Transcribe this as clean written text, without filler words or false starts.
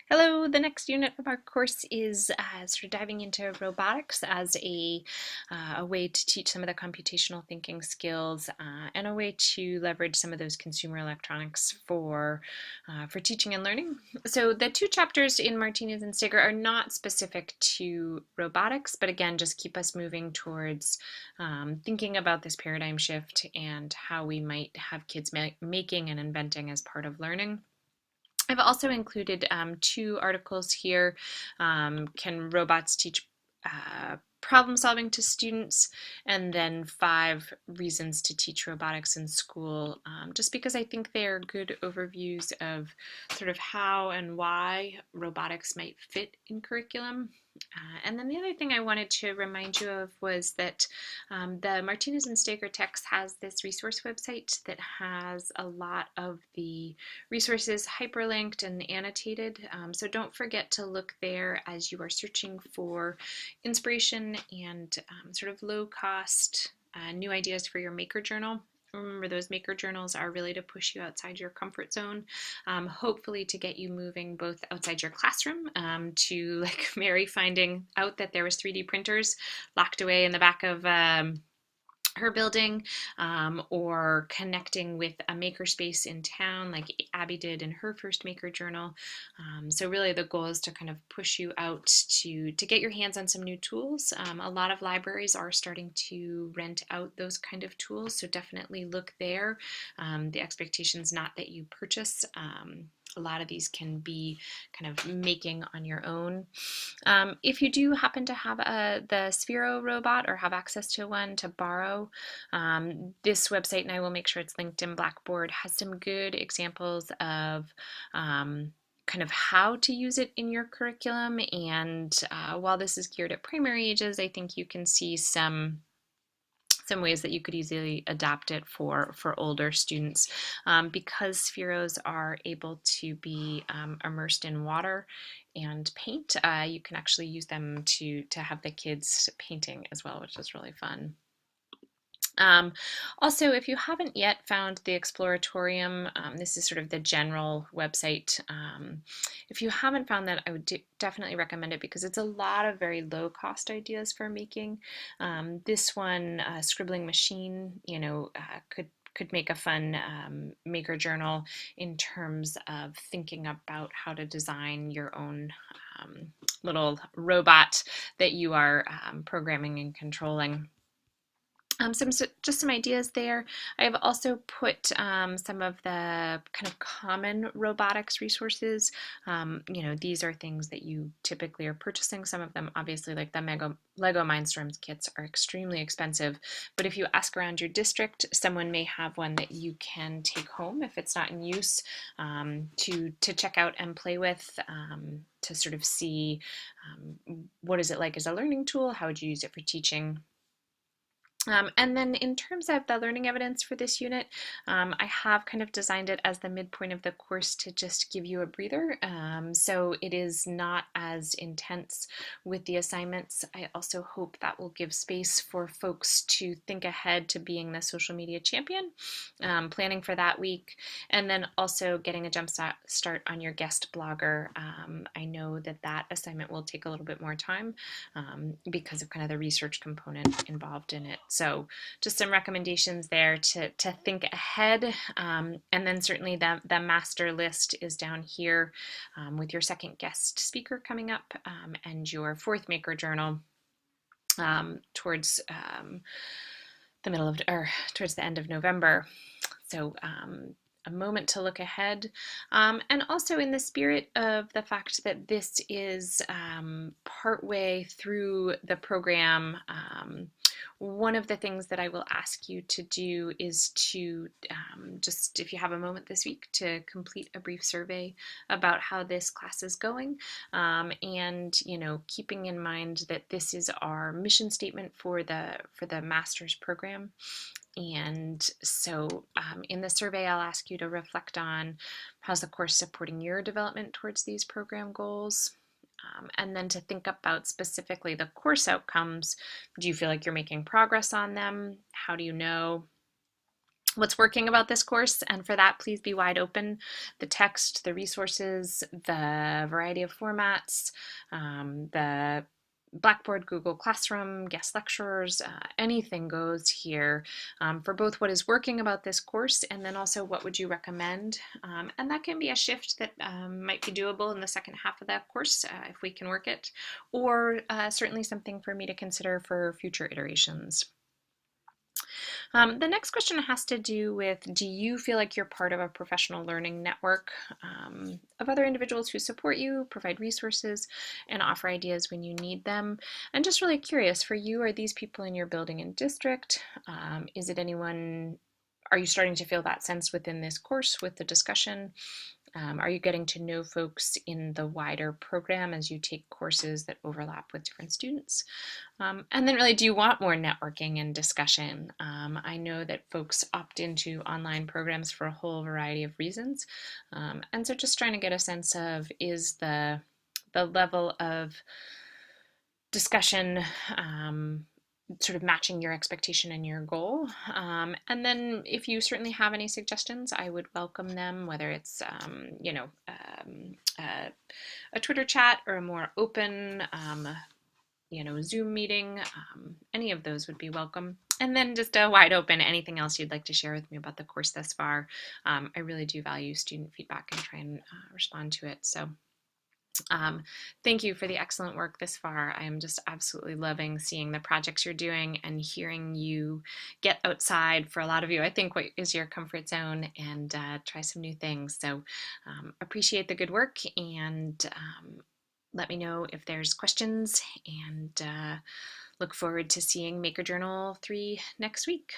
Hello, the next unit of our course is sort of diving into robotics as a way to teach some of the computational thinking skills and a way to leverage some of those consumer electronics for teaching and learning. So the two chapters in Martinez and Steger are not specific to robotics, but again, just keep us moving towards thinking about this paradigm shift and how we might have kids making and inventing as part of learning. I've also included two articles here. Can robots teach problem solving to students? And then 5 reasons to teach robotics in school, just because I think they are good overviews of sort of how and why robotics might fit in curriculum. And then the other thing I wanted to remind you of was that the Martinez and Steger text has this resource website that has a lot of the resources hyperlinked and annotated. So don't forget to look there as you are searching for inspiration and sort of low cost new ideas for your maker journal. Remember, those maker journals are really to push you outside your comfort zone, hopefully to get you moving both outside your classroom, to like Mary finding out that there was 3D printers locked away in the back of her building, or connecting with a makerspace in town like Abby did in her first maker journal. So really the goal is to kind of push you out to get your hands on some new tools. A lot of libraries are starting to rent out those kind of tools, so definitely look there. The expectation is not that you purchase. A lot of these can be kind of making on your own. If you do happen to have the Sphero robot or have access to one to borrow, this website, and I will make sure it's linked in Blackboard, has some good examples of kind of how to use it in your curriculum. And while this is geared at primary ages, I think you can see some ways that you could easily adapt it for older students, because spheros are able to be immersed in water and paint. You can actually use them to have the kids painting as well, which is really fun. Also, if you haven't yet found the Exploratorium, this is sort of the general website. If you haven't found that, I would definitely recommend it because it's a lot of very low cost ideas for making. This one, Scribbling Machine, could make a fun maker journal in terms of thinking about how to design your own little robot that you are programming and controlling. Just some ideas there. I have also put some of the kind of common robotics resources. These are things that you typically are purchasing. Some of them, obviously, like the Lego Mindstorms kits, are extremely expensive. But if you ask around your district, someone may have one that you can take home if it's not in use, to check out and play with, to sort of see what is it like as a learning tool. How would you use it for teaching? And then in terms of the learning evidence for this unit, I have kind of designed it as the midpoint of the course to just give you a breather. So it is not as intense with the assignments. I also hope that will give space for folks to think ahead to being the social media champion, planning for that week, and then also getting a jump start on your guest blogger. I know that assignment will take a little bit more time because of kind of the research component involved in it. So just some recommendations there to think ahead. And then certainly the master list is down here, with your second guest speaker coming up, and your 4th maker journal towards towards the end of November. So a moment to look ahead, and also in the spirit of the fact that this is partway through the program. One of the things that I will ask you to do is to just, if you have a moment this week, to complete a brief survey about how this class is going, and keeping in mind that this is our mission statement for the master's program. And so in the survey, I'll ask you to reflect on how's the course supporting your development towards these program goals. And then to think about specifically the course outcomes. Do you feel like you're making progress on them? How do you know? what's working about this course, and for that, please be wide open. The text, the resources, the variety of formats, the Blackboard, Google Classroom, guest lecturers, anything goes here for both what is working about this course and then also what would you recommend. And that can be a shift that might be doable in the second half of that course if we can work it, or certainly something for me to consider for future iterations. The next question has to do with, do you feel like you're part of a professional learning network of other individuals who support you, provide resources, and offer ideas when you need them? I'm just really curious, for you, are these people in your building and district? Is it anyone, are you starting to feel that sense within this course with the discussion? Are you getting to know folks in the wider program as you take courses that overlap with different students? And then really, do you want more networking and discussion? I know that folks opt into online programs for a whole variety of reasons. And so just trying to get a sense of, is the level of discussion sort of matching your expectation and your goal. And then if you certainly have any suggestions, I would welcome them, whether it's, a Twitter chat or a more open, Zoom meeting. Any of those would be welcome. And then just a wide open, anything else you'd like to share with me about the course thus far. I really do value student feedback and try and respond to it. So thank you for the excellent work this far. I am just absolutely loving seeing the projects you're doing and hearing you get outside, for a lot of you, I think, what is your comfort zone, and try some new things. So appreciate the good work, and let me know if there's questions, and look forward to seeing Maker Journal 3 next week.